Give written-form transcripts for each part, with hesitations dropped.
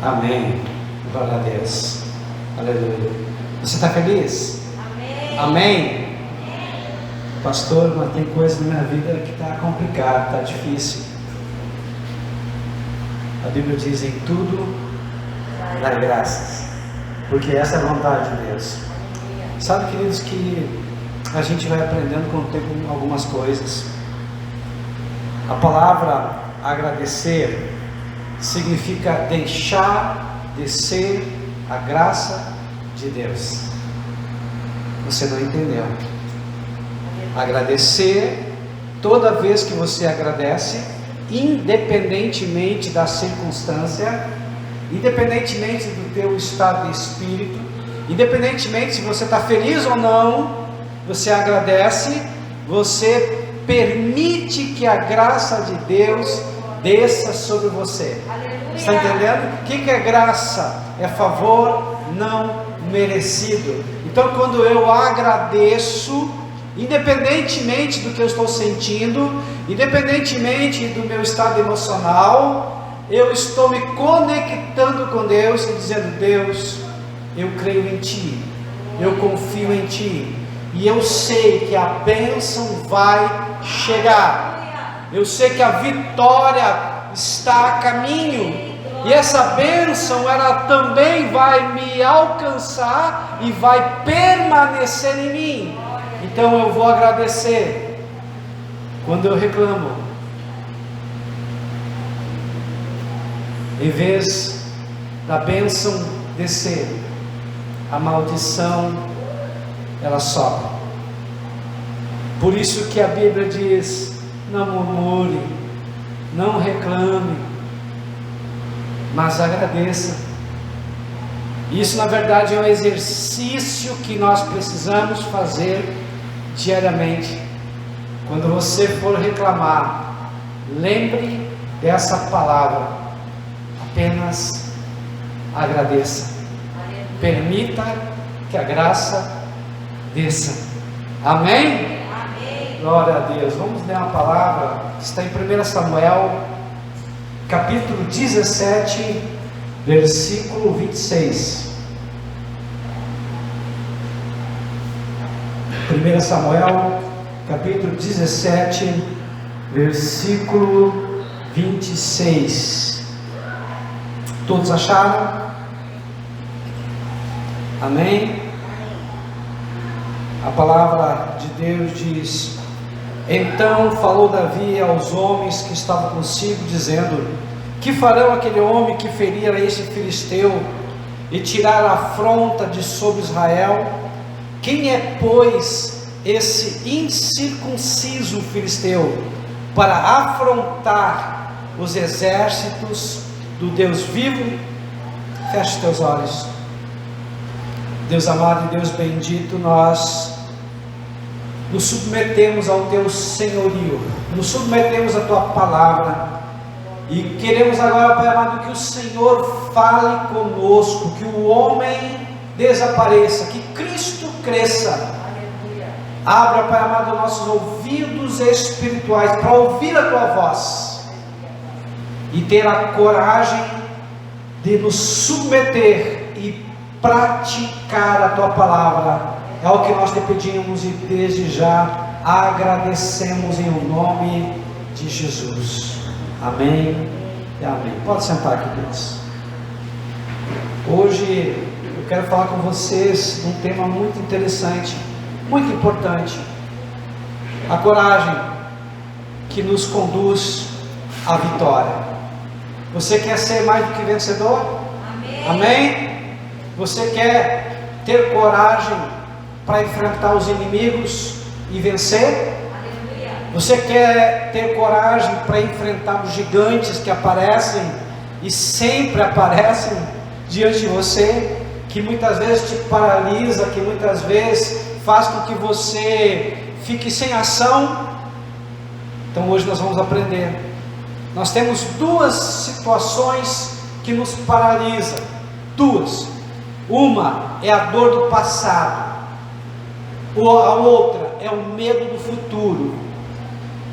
Amém. Glória a Deus. Aleluia. Você está feliz? Amém. Amém. Pastor, mas tem coisa na minha vida que está complicado, está difícil. A Bíblia diz: em tudo dá graças, porque essa é a vontade de Deus. Sabe, queridos, que a gente vai aprendendo com o tempo algumas coisas. A palavra agradecer significa deixar descer a graça de Deus. Você não entendeu? Agradecer, toda vez que você agradece, independentemente da circunstância, independentemente do teu estado de espírito, independentemente se você está feliz ou não, você agradece, você permite que a graça de Deus desça sobre você. Aleluia. Está entendendo? O que é graça? É favor não merecido. Então, quando eu agradeço, independentemente do que eu estou sentindo, independentemente do meu estado emocional, eu estou me conectando com Deus e dizendo: Deus, eu creio em Ti, eu confio em Ti, e eu sei que a bênção vai chegar, eu sei que a vitória está a caminho, e essa bênção ela também vai me alcançar e vai permanecer em mim. Então eu vou agradecer. Quando eu reclamo, em vez da bênção descer, a maldição ela sobe. Por isso que a Bíblia diz: não murmure, não reclame, mas agradeça. Isso na verdade é um exercício que nós precisamos fazer diariamente. Quando você for reclamar, lembre dessa palavra: apenas agradeça. Permita que a graça desça. Amém? Amém. Glória a Deus. Vamos ler uma palavra que está em 1 Samuel, capítulo 17, versículo 26. 1 Samuel, capítulo 17, versículo 26. Todos acharam? Amém? A palavra de Deus diz: então falou Davi aos homens que estavam consigo, dizendo: que farão aquele homem que ferir a este filisteu e tirar a afronta de sobre Israel? Quem é, pois, esse incircunciso filisteu para afrontar os exércitos do Deus vivo? Feche teus olhos. Deus amado e Deus bendito, nós nos submetemos ao Teu senhorio, nos submetemos à Tua palavra, e queremos agora, Pai amado, que o Senhor fale conosco, que o homem desapareça, que Cristo cresça. Abra, Pai amado, nossos ouvidos espirituais para ouvir a Tua voz e ter a coragem de nos submeter e praticar a Tua palavra. É o que nós te pedimos e desde já agradecemos em nome de Jesus. Amém e amém. Pode sentar aqui, Deus. Hoje eu quero falar com vocês um tema muito interessante, muito importante: a coragem que nos conduz à vitória. Você quer ser mais do que vencedor? Amém. Amém? Você quer ter coragem para enfrentar os inimigos e vencer? Aleluia. Você quer ter coragem para enfrentar os gigantes que aparecem e sempre aparecem diante de você, que muitas vezes te paralisa, que muitas vezes faz com que você fique sem ação? Então hoje nós vamos aprender. Nós temos duas situações que nos paralisam. Duas. Uma é a dor do passado, a outra é o medo do futuro.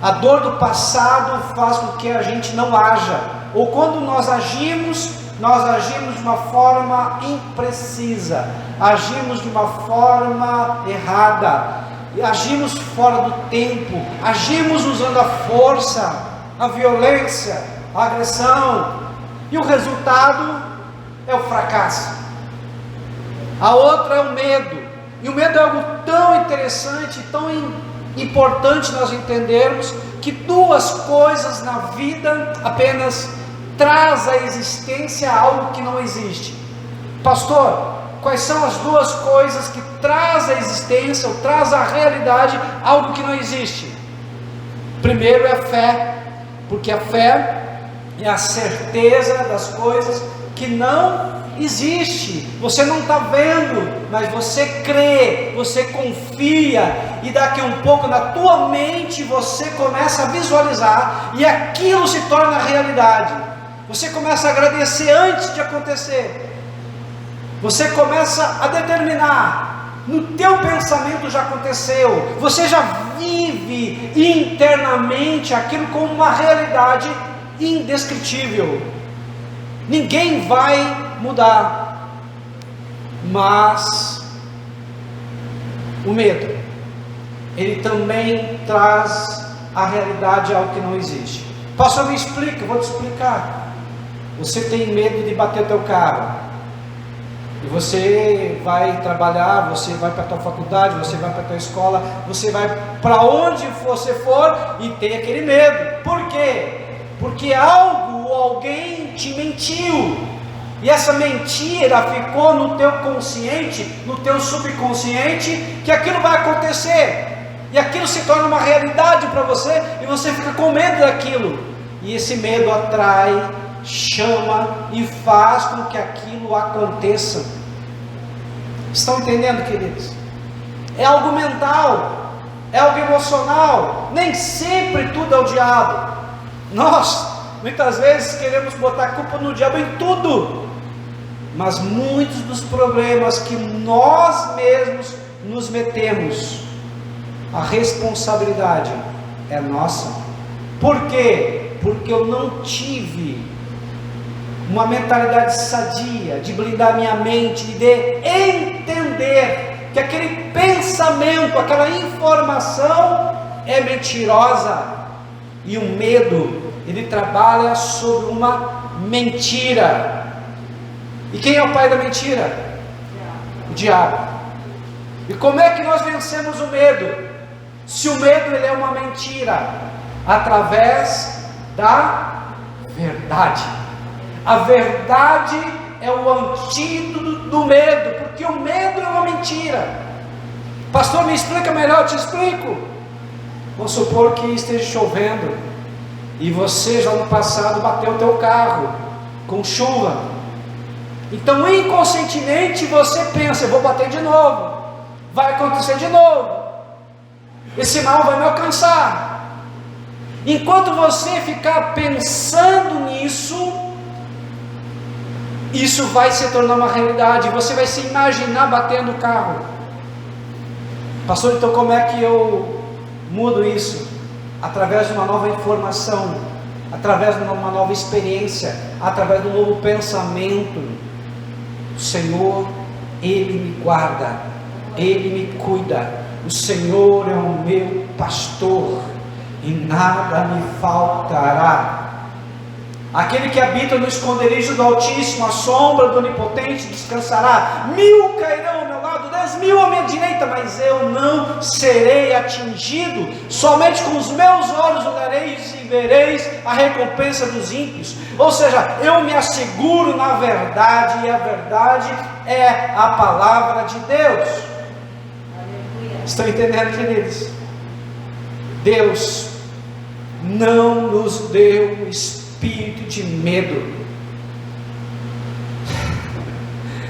A dor do passado faz com que a gente não haja, ou quando nós agimos, nós agimos de uma forma imprecisa, agimos de uma forma errada, agimos fora do tempo, agimos usando a força, a violência, a agressão, e o resultado é o fracasso. A outra é o medo, e o medo é algo tão interessante, tão importante nós entendermos, que duas coisas na vida apenas traz à existência algo que não existe. Pastor, quais são as duas coisas que traz à existência, ou traz à realidade algo que não existe? Primeiro é a fé, porque a fé é a certeza das coisas que não existe. Você não está vendo, mas você crê, você confia, e daqui um pouco na tua mente você começa a visualizar, e aquilo se torna realidade. Você começa a agradecer antes de acontecer. Você começa a determinar, no teu pensamento já aconteceu, você já vive internamente aquilo como uma realidade indescritível. Ninguém vai mudar, mas o medo, ele também traz à realidade algo que não existe. Pastor, me explica. Eu vou te explicar. Você tem medo de bater o teu carro, e você vai trabalhar, você vai para a tua faculdade, você vai para a tua escola, você vai para onde você for e tem aquele medo. Por quê? Porque algo ou alguém te mentiu, e essa mentira ficou no teu consciente, no teu subconsciente, que aquilo vai acontecer, e aquilo se torna uma realidade para você, e você fica com medo daquilo, e esse medo atrai, chama e faz com que aquilo aconteça. Estão entendendo, queridos? É algo mental, é algo emocional. Nem sempre tudo é o diabo. Nós muitas vezes queremos botar a culpa no diabo em tudo, mas muitos dos problemas que nós mesmos nos metemos, a responsabilidade é nossa. Por quê? Porque eu não tive uma mentalidade sadia, de blindar minha mente, de entender que aquele pensamento, aquela informação é mentirosa, e o medo, ele trabalha sobre uma mentira. E quem é o pai da mentira? O diabo. E como é que nós vencemos o medo? Se o medo, ele é uma mentira, através da verdade. A verdade é o antídoto do medo, porque o medo é uma mentira. Pastor, me explica melhor. Eu te explico. Vamos supor que esteja chovendo, e você já no passado bateu o teu carro com chuva. Então inconscientemente você pensa: eu vou bater de novo, vai acontecer de novo, esse mal vai me alcançar. Enquanto você ficar pensando nisso, isso vai se tornar uma realidade. Você vai se imaginar batendo o carro. Pastor, então como é que eu mudo isso? Através de uma nova informação, através de uma nova experiência, através de um novo pensamento. O Senhor, Ele me guarda, Ele me cuida. O Senhor é o meu pastor, e nada me faltará. Aquele que habita no esconderijo do Altíssimo, a sombra do Onipotente descansará. 1000 cairão ao meu lado, 10.000 à minha direita, mas eu não serei atingido. Somente com os meus olhos olhareis e vereis a recompensa dos ímpios. Ou seja, eu me asseguro na verdade, e a verdade é a palavra de Deus. Estão entendendo, queridos? Deus não nos deu espírito de medo.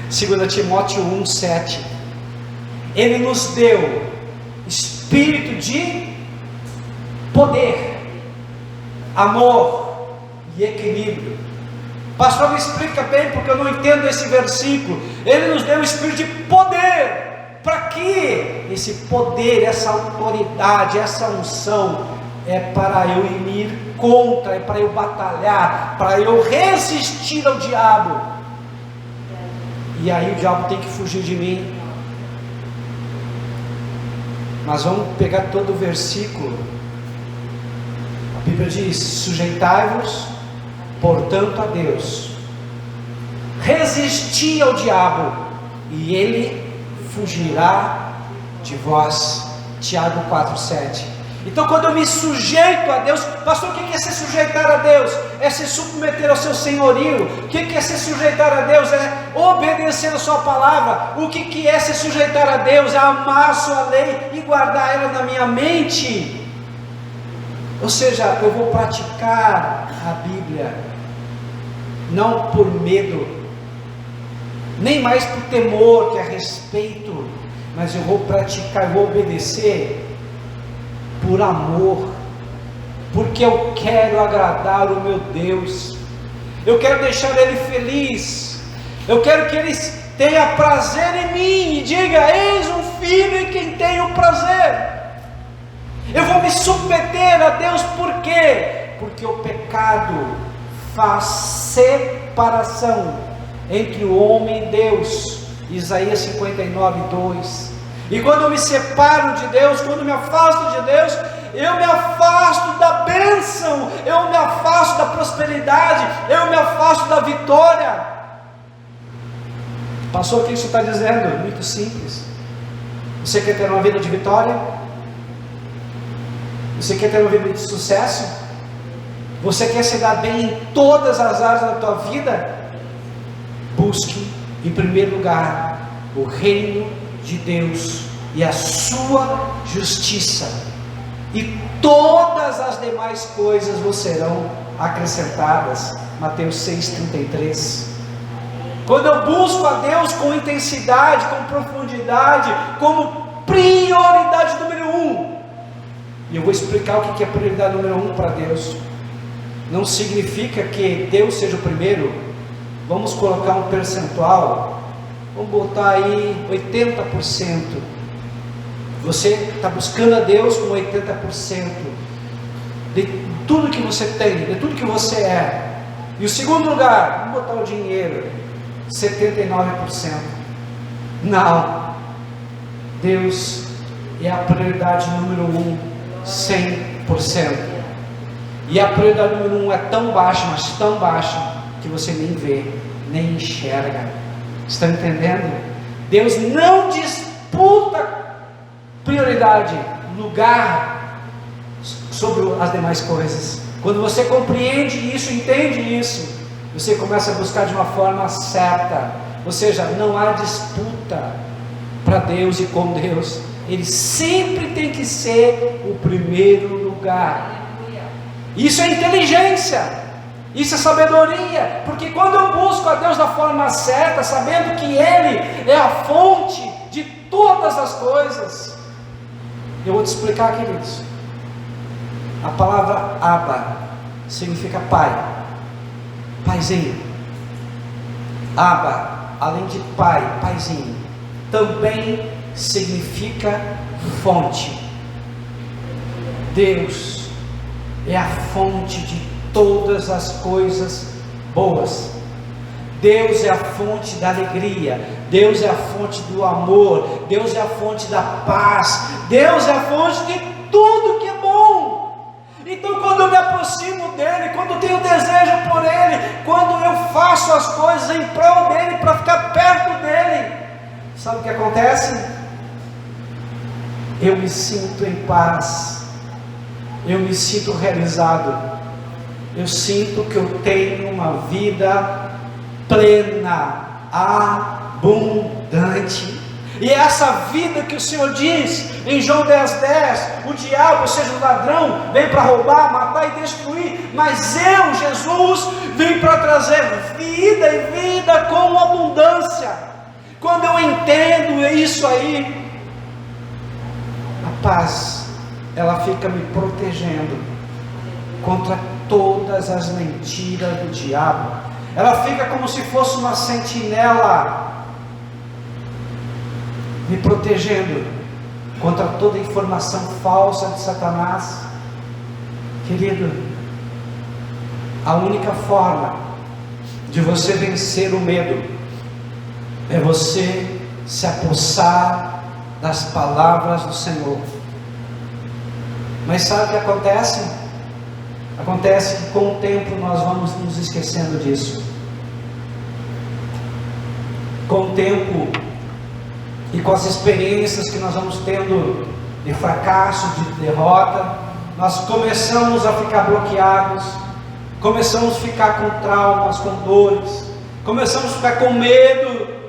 2 Timóteo 1,7. Ele nos deu espírito de poder, amor e equilíbrio. Pastor, me explica bem, porque eu não entendo esse versículo. Ele nos deu espírito de poder. Para quê? Esse poder, essa autoridade, essa unção é para eu ir contra, é para eu batalhar, para eu resistir ao diabo. E aí o diabo tem que fugir de mim. Mas vamos pegar todo o versículo. A Bíblia diz: sujeitai-vos, portanto, a Deus, resisti ao diabo, e ele fugirá de vós. Tiago 4,7. Então, quando eu me sujeito a Deus, pastor, o que é se sujeitar a Deus? É se submeter ao seu senhorio. O que é se sujeitar a Deus? É obedecer a sua palavra. O que é se sujeitar a Deus? É amar a sua lei e guardar ela na minha mente. Ou seja, eu vou praticar a Bíblia, não por medo, nem mais por temor, que é respeito, mas eu vou praticar, eu vou obedecer por amor, porque eu quero agradar o meu Deus, eu quero deixar Ele feliz, eu quero que Ele tenha prazer em mim e diga: eis um filho em quem tenho prazer. Eu vou me submeter a Deus, por quê? Porque o pecado faz separação entre o homem e Deus. Isaías 59:2. E quando eu me separo de Deus, quando eu me afasto de Deus, eu me afasto da bênção, eu me afasto da prosperidade, eu me afasto da vitória. Passou o que isso está dizendo? Muito simples. Você quer ter uma vida de vitória? Você quer ter uma vida de sucesso? Você quer se dar bem em todas as áreas da tua vida? Busque em primeiro lugar o reino de Deus e a sua justiça, e todas as demais coisas vos serão acrescentadas. Mateus 6,33. Quando eu busco a Deus com intensidade, com profundidade, como prioridade número 1, e eu vou explicar o que é prioridade número 1 para Deus. Não significa que Deus seja o primeiro. Vamos colocar um percentual, vamos botar aí 80%. Você está buscando a Deus com 80% de tudo que você tem, de tudo que você é. E o segundo lugar, vamos botar o dinheiro, 79%. Não, Deus é a prioridade número 1, 100%. E a prioridade número 1 é tão baixa, mas tão baixa, que você nem vê, nem enxerga. Está entendendo? Deus não disputa prioridade, lugar sobre as demais coisas. Quando você compreende isso, entende isso, você começa a buscar de uma forma certa. Ou seja, não há disputa para Deus e com Deus. Ele sempre tem que ser o primeiro lugar. Isso é inteligência. Isso é sabedoria, porque quando eu busco a Deus da forma certa, sabendo que Ele é a fonte de todas as coisas, eu vou te explicar, queridos. A palavra Abba significa pai, paizinho. Abba, além de pai, paizinho, também significa fonte. Deus é a fonte de todas as coisas boas. Deus é a fonte da alegria, Deus é a fonte do amor, Deus é a fonte da paz, Deus é a fonte de tudo que é bom. Então, quando eu me aproximo dEle, quando eu tenho desejo por Ele, quando eu faço as coisas em prol dEle, para ficar perto dEle, sabe o que acontece? Eu me sinto em paz, eu me sinto realizado. Eu sinto que eu tenho uma vida plena, abundante. E é essa vida que o Senhor diz em João 10,10: o diabo, ou seja, o ladrão, vem para roubar, matar e destruir, mas eu, Jesus, vim para trazer vida e vida com abundância. Quando eu entendo isso aí, a paz, ela fica me protegendo contra todas as mentiras do diabo. Ela fica como se fosse uma sentinela, me protegendo contra toda informação falsa de Satanás. Querido, A única forma de você vencer o medo é você se apossar das palavras do Senhor. Mas sabe o que acontece? Acontece que com o tempo nós vamos nos esquecendo disso. Com o tempo e com as experiências que nós vamos tendo de fracasso, de derrota, nós começamos a ficar bloqueados, começamos a ficar com traumas, com dores, começamos a ficar com medo.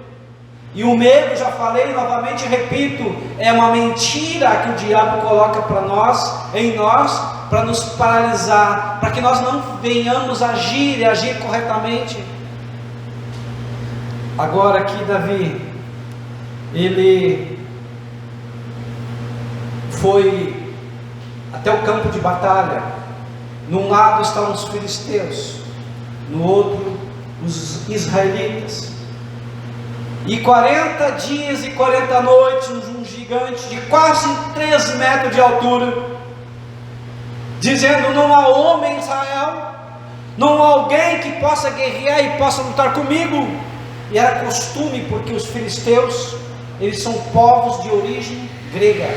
E o medo, já falei novamente, repito, é uma mentira que o diabo coloca para nós, em nós, para nos paralisar, para que nós não venhamos agir e agir corretamente. Agora aqui Davi, ele foi até o campo de batalha. Num lado estavam os filisteus, no outro os israelitas. E 40 dias e 40 noites, um gigante de quase 3 metros de altura, dizendo: não há homem em Israel, não há alguém que possa guerrear e possa lutar comigo. E era costume, porque os filisteus, eles são povos de origem grega,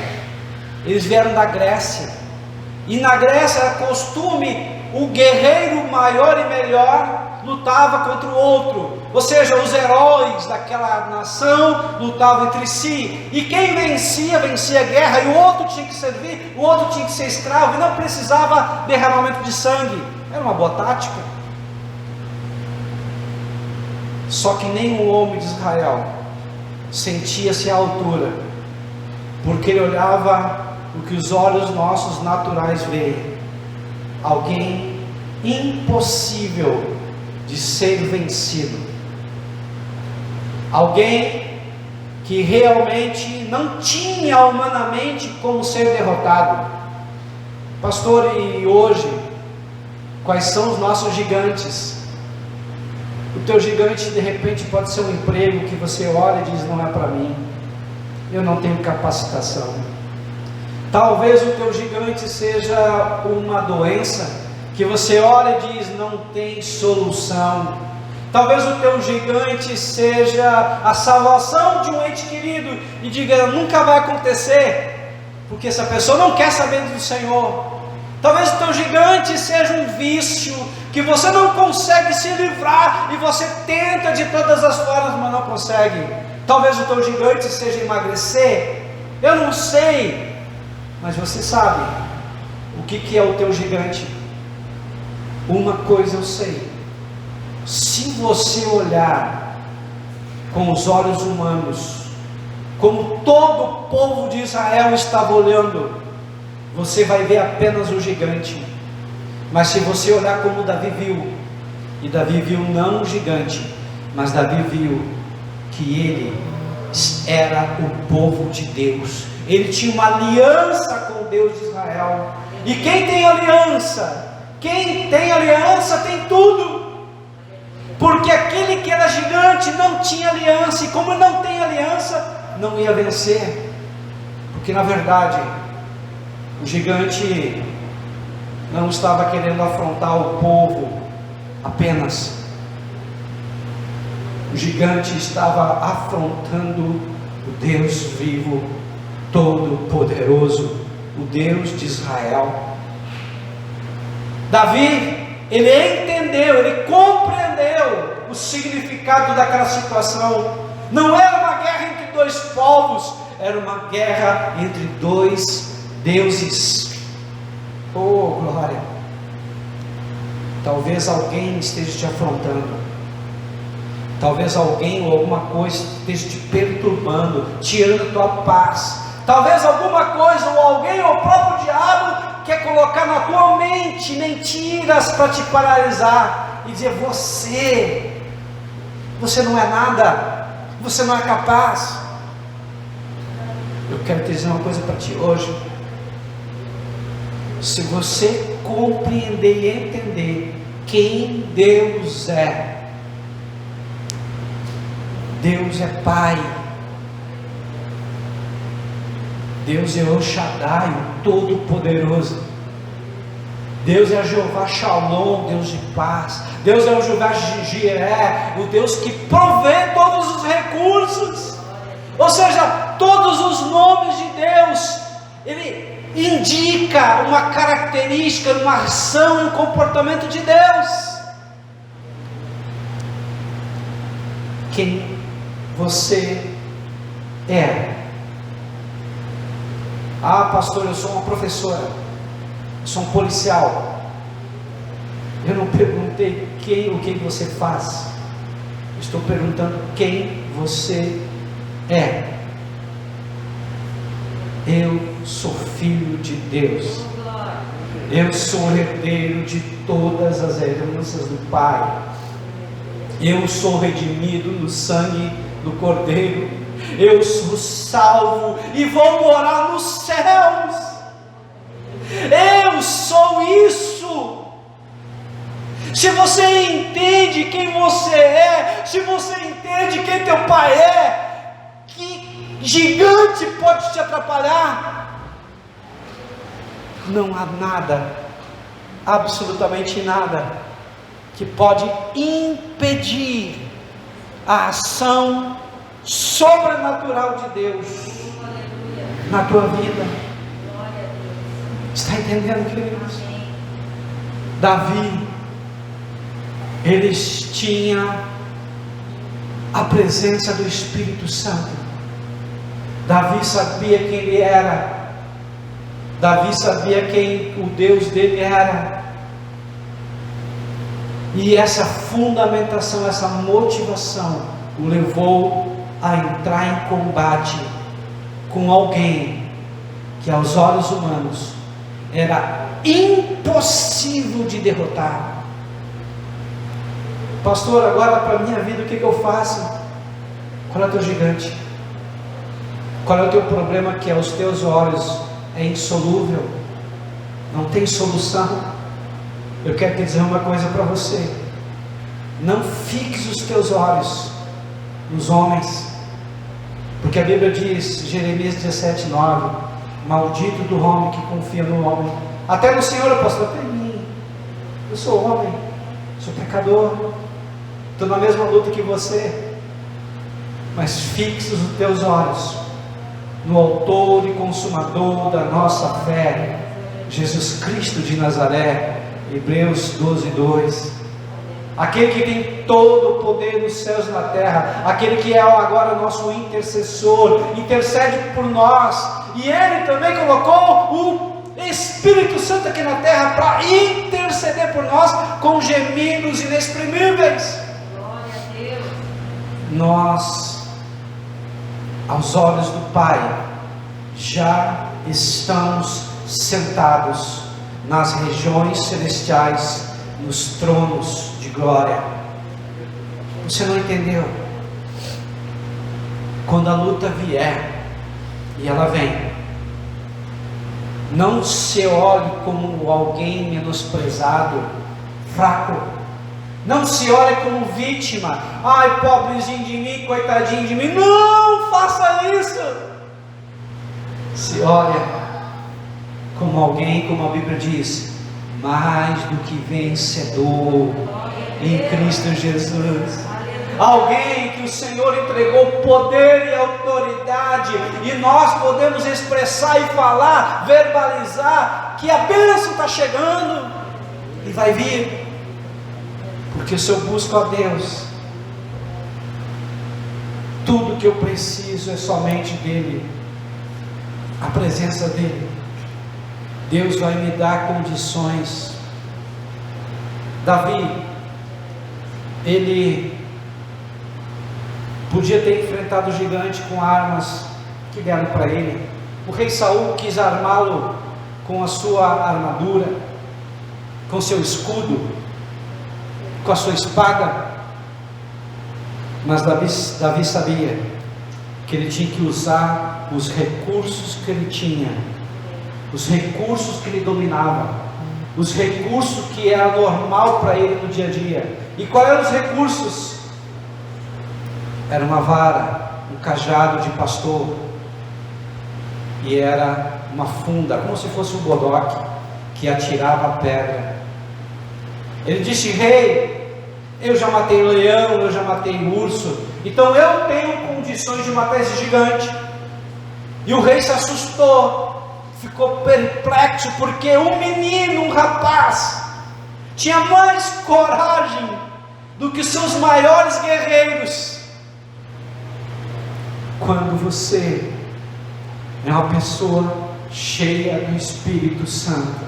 eles vieram da Grécia, e na Grécia era costume, o guerreiro maior e melhor lutava contra o outro, ou seja, os heróis daquela nação lutavam entre si, e quem vencia, vencia a guerra, e o outro tinha que servir, o outro tinha que ser escravo, e não precisava derramamento de sangue. Era uma boa tática. Só que nenhum homem de Israel sentia-se à altura, porque ele olhava o que os olhos nossos naturais veem: alguém impossível de ser vencido, alguém que realmente não tinha humanamente como ser derrotado. Pastor, e hoje, quais são os nossos gigantes? O teu gigante de repente pode ser um emprego que você olha e diz: não é para mim, eu não tenho capacitação. Talvez o teu gigante seja uma doença que você olha e diz: não tem solução. Talvez o teu gigante seja a salvação de um ente querido e diga: nunca vai acontecer, porque essa pessoa não quer saber do Senhor. Talvez o teu gigante seja um vício que você não consegue se livrar e você tenta de todas as formas, mas não consegue. Talvez o teu gigante seja emagrecer. Eu não sei, mas você sabe o que é o teu gigante. Uma coisa eu sei: se você olhar com os olhos humanos, como todo o povo de Israel estava olhando, você vai ver apenas o gigante. Mas se você olhar como Davi viu, e Davi viu não o gigante, mas Davi viu que ele era o povo de Deus, ele tinha uma aliança com o Deus de Israel. E quem tem aliança, quem tem aliança tem tudo, porque aquele que era gigante não tinha aliança, e como não tem aliança, não ia vencer, porque na verdade o gigante não estava querendo afrontar o povo apenas, o gigante estava afrontando o Deus vivo, todo-poderoso, o Deus de Israel. Davi, ele entendeu, ele compreendeu o significado daquela situação. Não era uma guerra entre dois povos, era uma guerra entre dois deuses. Oh, glória! Talvez alguém esteja te afrontando, talvez alguém ou alguma coisa esteja te perturbando, tirando a tua paz. Talvez alguma coisa ou alguém ou o próprio diabo quer colocar na tua mente mentiras para te paralisar e dizer: você não é nada, você não é capaz. Eu quero te dizer uma coisa para ti hoje: se você compreender e entender quem Deus é, Deus é Pai, Deus é El Shaddai, o Todo-Poderoso. Deus é Jeová Shalom, Deus de paz. Deus é o Jeová Jireh, o Deus que provê todos os recursos. Ou seja, todos os nomes de Deus, Ele indica uma característica, uma ação, um comportamento de Deus. Quem você é? Ah, pastor, eu sou uma professora, eu sou um policial. Eu não perguntei o que você faz. Estou perguntando quem você é. Eu sou filho de Deus. Eu sou herdeiro de todas as heranças do Pai. Eu sou redimido no sangue do Cordeiro. Eu sou salvo e vou morar nos céus. Eu sou isso. Se você entende quem você é, se você entende quem teu pai é, que gigante pode te atrapalhar? Não há nada, absolutamente nada, que pode impedir a ação sobrenatural de Deus na tua vida. Está entendendo, queridos? Davi, eles tinham a presença do Espírito Santo. Davi sabia quem ele era. Davi sabia quem o Deus dele era. E essa fundamentação, essa motivação o levou a entrar em combate com alguém que aos olhos humanos era impossível de derrotar. Pastor, agora para a minha vida o que eu faço? Qual é o teu gigante? Qual é o teu problema que aos teus olhos é insolúvel? Não tem solução? Eu quero te dizer uma coisa para você: não fixe os teus olhos nos homens, porque a Bíblia diz, Jeremias 17:9, maldito do homem que confia no homem. Até no Senhor, pastor, até em mim. Eu sou homem, sou pecador, estou na mesma luta que você. Mas fixe os teus olhos no autor e consumador da nossa fé, Jesus Cristo de Nazaré. Hebreus 12:2. Aquele que tem todo o poder nos céus e na terra, aquele que é agora nosso intercessor, intercede por nós, e Ele também colocou o Espírito Santo aqui na terra para interceder por nós com gemidos inexprimíveis. Glória a Deus. Nós, aos olhos do Pai, já estamos sentados nas regiões celestiais, nos tronos de glória. Você não entendeu? Quando a luta vier, e ela vem, não se olhe como alguém menosprezado, fraco. Não se olhe como vítima. Ai, pobrezinho de mim, coitadinho de mim. Não faça isso. Se olha como alguém, como a Bíblia diz, mais do que vencedor em Cristo Jesus. Alguém que o Senhor entregou poder e autoridade, e nós podemos expressar e falar, verbalizar que a bênção está chegando e vai vir, porque se eu busco a Deus, tudo que eu preciso é somente dEle, a presença dEle. Deus vai me dar condições. Davi, ele podia ter enfrentado o gigante com armas que deram para ele. O rei Saul quis armá-lo com a sua armadura, com seu escudo, com a sua espada. Mas Davi sabia que ele tinha que usar os recursos que ele tinha, os recursos que ele dominava, os recursos que era normal para ele no dia a dia. E quais eram os recursos? Era uma vara, um cajado de pastor, e era uma funda, como se fosse um bodoque, que atirava a pedra. Ele disse: rei, eu já matei leão, eu já matei urso, então eu tenho condições de matar esse gigante. E o rei se assustou, ficou perplexo, porque um menino, um rapaz, tinha mais coragem do que seus maiores guerreiros. Quando você é uma pessoa cheia do Espírito Santo,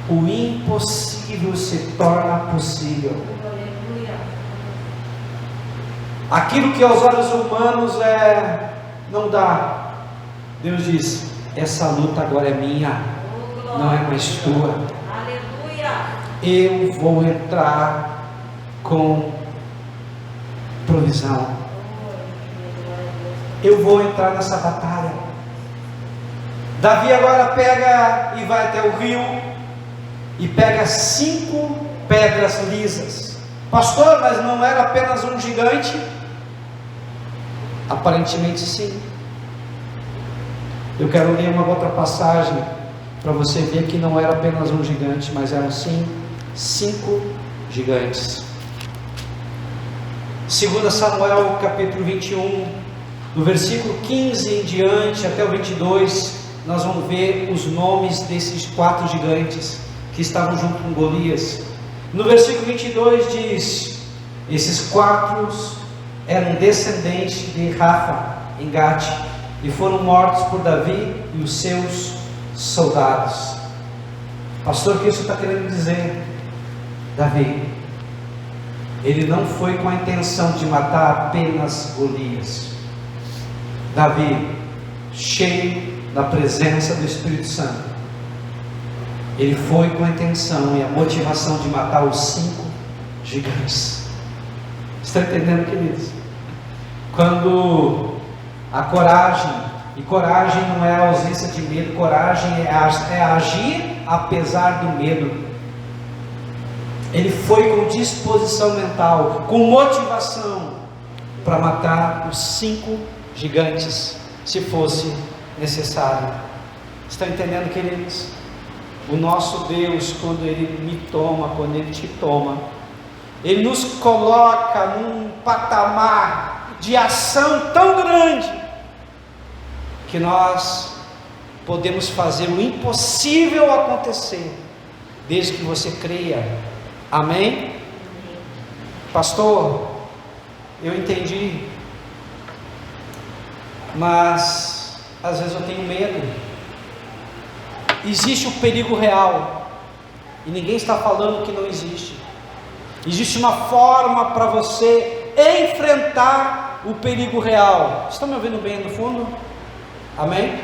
o impossível se torna possível. Aquilo que aos olhos humanos não dá, Deus diz: essa luta agora é minha, não é mais tua. Eu vou entrar com provisão. Eu vou entrar nessa batalha. Davi agora pega e vai até o rio e pega 5 pedras lisas. Pastor, mas não era apenas um gigante? Aparentemente sim. Eu quero ler uma outra passagem para você ver que não era apenas um gigante, mas eram sim 5 gigantes. 2 Samuel capítulo 21, do versículo 15 em diante até o 22, nós vamos ver os nomes desses 4 gigantes que estavam junto com Golias. No versículo 22 diz: esses 4 eram descendentes de Rafa em Gate, e foram mortos por Davi e os seus soldados. Pastor, o que isso está querendo dizer? Davi, ele não foi com a intenção de matar apenas Golias. Davi, cheio da presença do Espírito Santo, ele foi com a intenção e a motivação de matar os 5 gigantes. Estão entendendo, queridos? Quando a coragem, e coragem não é a ausência de medo, coragem é agir apesar do medo. Ele foi com disposição mental, com motivação, para matar os 5 gigantes, se fosse necessário. Estão entendendo, queridos? O nosso Deus, quando Ele me toma, quando Ele te toma, Ele nos coloca num patamar de ação tão grande, que nós podemos fazer o impossível acontecer, desde que você creia. Amém? Pastor, eu entendi, mas às vezes eu tenho medo. Existe o perigo real, e ninguém está falando que não existe. Existe uma forma para você enfrentar o perigo real. Estão me ouvindo bem no fundo? Amém?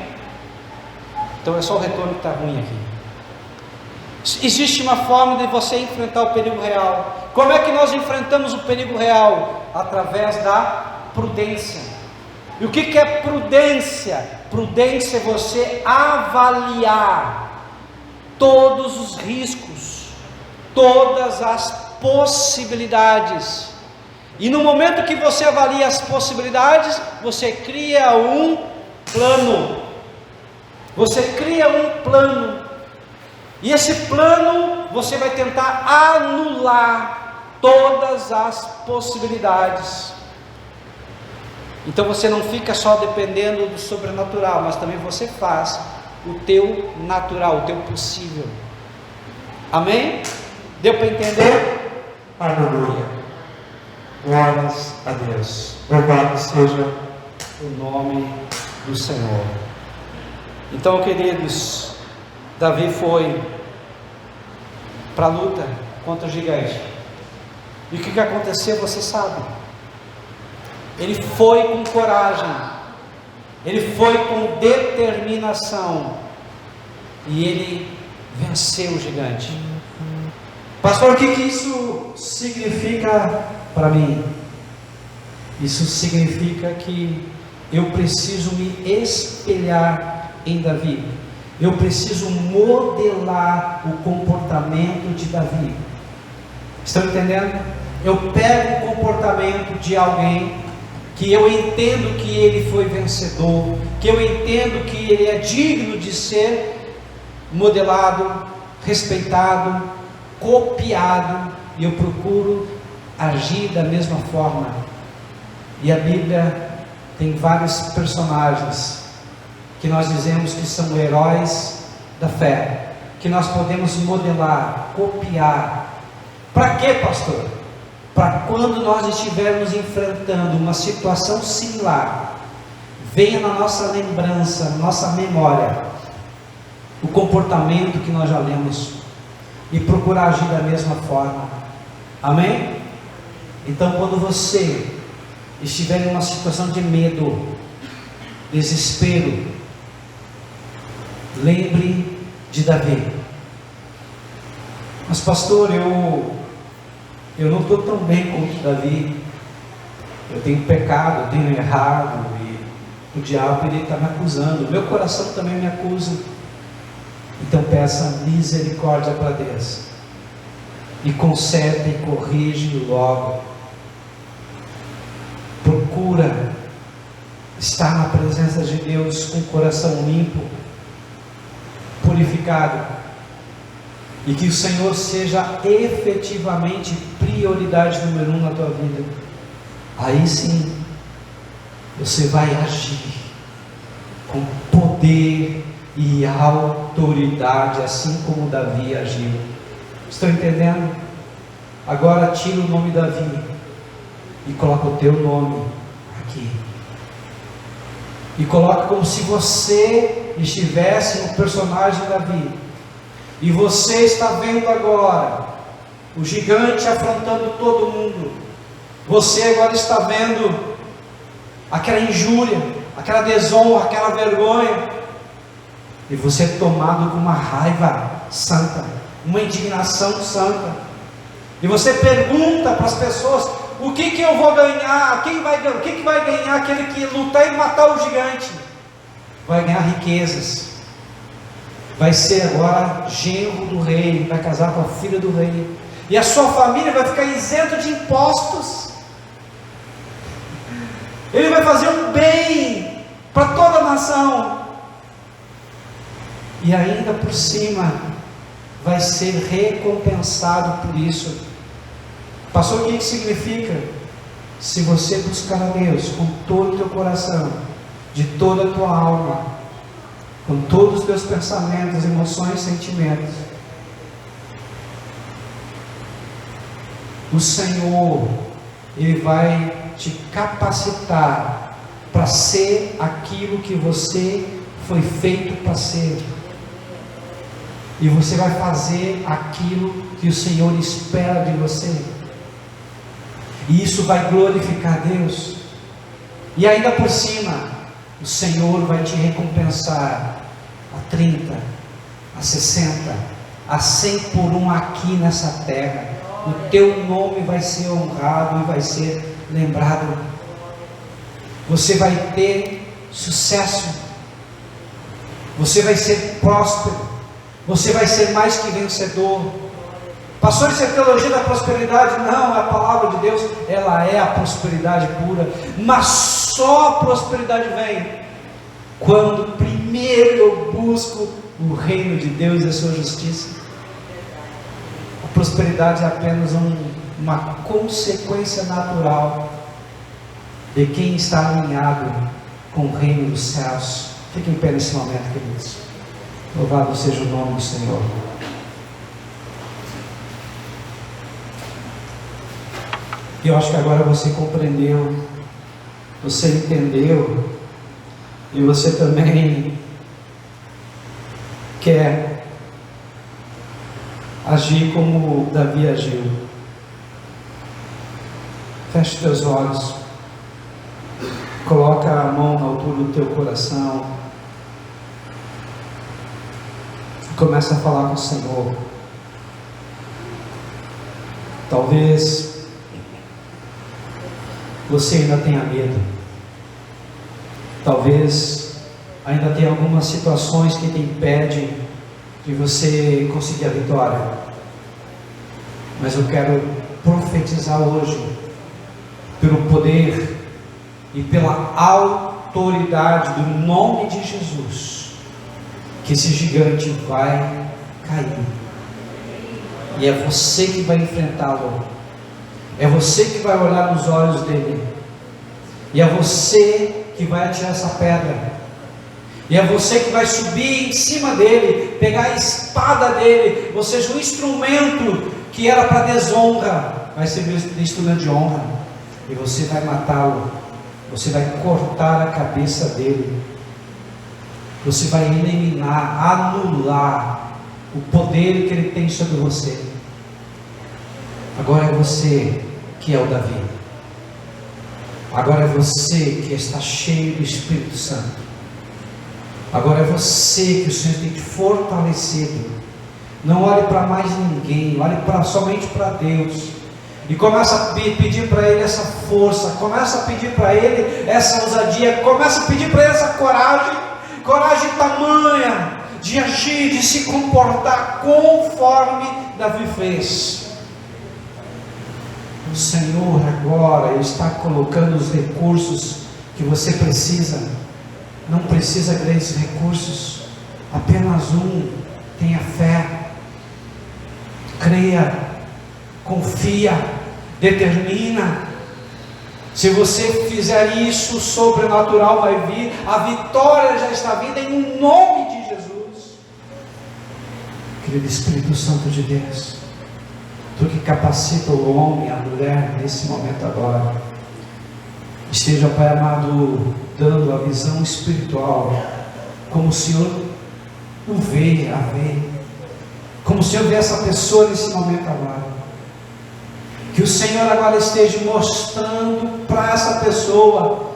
Então é só o retorno que está ruim aqui. Existe uma forma de você enfrentar o perigo real. Como é que nós enfrentamos o perigo real? Através da prudência. E o que é prudência? Prudência é você avaliar todos os riscos, todas as possibilidades. E no momento que você avalia as possibilidades, você cria um plano. Você cria um plano. E esse plano você vai tentar anular todas as possibilidades. Então você não fica só dependendo do sobrenatural, mas também você faz o teu natural, o teu possível. Amém? Deu para entender? Aleluia. Glórias a Deus. Louvado seja o nome do Senhor. Então, queridos, Davi foi para a luta contra o gigante. E o que aconteceu, você sabe. Ele foi com coragem, ele foi com determinação, e ele venceu o gigante. Pastor, o que isso significa para mim? Isso significa que eu preciso me espelhar em Davi. Eu preciso modelar o comportamento de Davi. Estão entendendo? Eu pego o comportamento de alguém que eu entendo que ele foi vencedor, que eu entendo que ele é digno de ser modelado, respeitado, copiado, e eu procuro agir da mesma forma. E a Bíblia tem vários personagens que nós dizemos que são heróis da fé, que nós podemos modelar, copiar. Para quê, pastor? Para quando nós estivermos enfrentando uma situação similar, venha na nossa lembrança, na nossa memória, o comportamento que nós já lemos, e procurar agir da mesma forma. Amém? Então, quando você estiver em uma situação de medo, desespero, lembre de Davi. Mas pastor, eu não estou tão bem quanto Davi. Eu tenho pecado, eu tenho errado, e o diabo ele está me acusando, meu coração também me acusa. Então peça misericórdia para Deus, e concede e corrige logo. Procura estar na presença de Deus com o coração limpo, purificado, e que o Senhor seja efetivamente prioridade número 1 na tua vida. Aí sim você vai agir com poder e autoridade, assim como Davi agiu. Estão entendendo? Agora tira o nome Davi e coloca o teu nome aqui, e coloca como se você estivesse no personagem Davi, e você está vendo agora o gigante afrontando todo mundo. Você agora está vendo aquela injúria, aquela desonra, aquela vergonha, e você é tomado com uma raiva santa, uma indignação santa, e você pergunta para as pessoas: o que eu vou ganhar? O que vai ganhar aquele que lutar e matar o gigante? Vai ganhar riquezas, vai ser agora genro do rei, vai casar com a filha do rei, e a sua família vai ficar isenta de impostos. Ele vai fazer um bem para toda a nação, e ainda por cima vai ser recompensado por isso. Pastor, o que significa? Se você buscar a Deus com todo o teu coração, de toda a tua alma, com todos os teus pensamentos, emoções, sentimentos, o Senhor, Ele vai te capacitar para ser aquilo que você foi feito para ser, e você vai fazer aquilo que o Senhor espera de você, e isso vai glorificar Deus. E ainda por cima, o Senhor vai te recompensar a 30, a 60, a 100 por 1 aqui nessa terra. O teu nome vai ser honrado e vai ser lembrado. Você vai ter sucesso, você vai ser próspero, você vai ser mais que vencedor. Pastor, isso é teologia da prosperidade? Não, é a palavra de Deus, ela é a prosperidade pura. Mas só a prosperidade vem quando primeiro eu busco o reino de Deus e a sua justiça. A prosperidade é apenas uma consequência natural de quem está alinhado com o reino dos céus. Fiquem em pé nesse momento, queridos. Louvado seja o nome do Senhor. E eu acho que agora você compreendeu, você entendeu, e você também quer agir como Davi agiu. Feche teus olhos, coloca a mão na altura do teu coração e começa a falar com o Senhor. Talvez você ainda tenha medo, talvez ainda tenha algumas situações que te impedem de você conseguir a vitória, mas eu quero profetizar hoje, pelo poder e pela autoridade do nome de Jesus, que esse gigante vai cair. E é você que vai enfrentá-lo. É você que vai olhar nos olhos dele. E é você que vai atirar essa pedra. E é você que vai subir em cima dele, pegar a espada dele, ou seja, o instrumento que era para desonra, vai ser instrumento de honra. E você vai matá-lo. Você vai cortar a cabeça dele. Você vai eliminar, anular o poder que ele tem sobre você. Agora é você que é o Davi. Agora é você que está cheio do Espírito Santo. Agora é você que o Senhor tem te fortalecido. Não olhe para mais ninguém, olhe somente para Deus. E começa a pedir para Ele essa força, começa a pedir para Ele essa ousadia, começa a pedir para Ele essa coragem tamanha de agir, de se comportar conforme Davi fez. O Senhor agora está colocando os recursos que você precisa. Não precisa grandes recursos, apenas um. Tenha fé, creia, confia, determina. Se você fizer isso, o sobrenatural vai vir, a vitória já está vindo em nome de Jesus. Querido Espírito Santo de Deus, Tu que capacita o homem, a mulher nesse momento agora, esteja, Pai amado, dando a visão espiritual, como o Senhor o vê, como o Senhor vê essa pessoa nesse momento agora. Que o Senhor agora esteja mostrando para essa pessoa,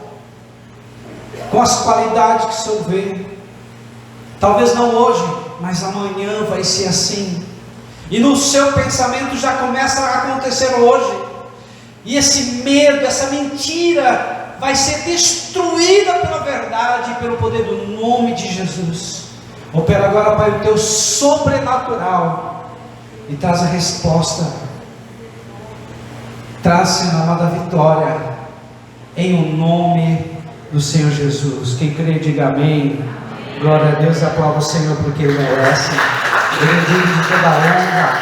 com as qualidades que o Senhor vê. Talvez não hoje, mas amanhã vai ser assim. E no seu pensamento já começa a acontecer hoje. E esse medo, essa mentira vai ser destruída pela verdade e pelo poder do nome de Jesus. Opera agora, Pai, o Teu sobrenatural e traz a resposta. Traz, Senhor amado, a vitória em o nome do Senhor Jesus. Quem crê, diga amém. Glória a Deus, aplauda o Senhor porque Ele merece. Ele é digno de toda a honra,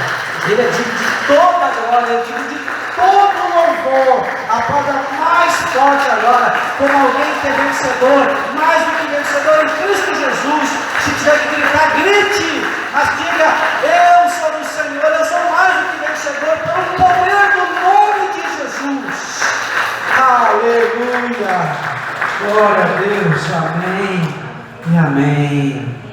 Ele é digno de toda a glória, Ele é digno de todo o louvor. Aplauda mais forte agora, como alguém que é vencedor, mais do que vencedor em Cristo Jesus. Se tiver que gritar, grite, mas diga: eu sou do Senhor, eu sou mais do que vencedor pelo poder do nome de Jesus. Aleluia, glória a Deus, amém e amém.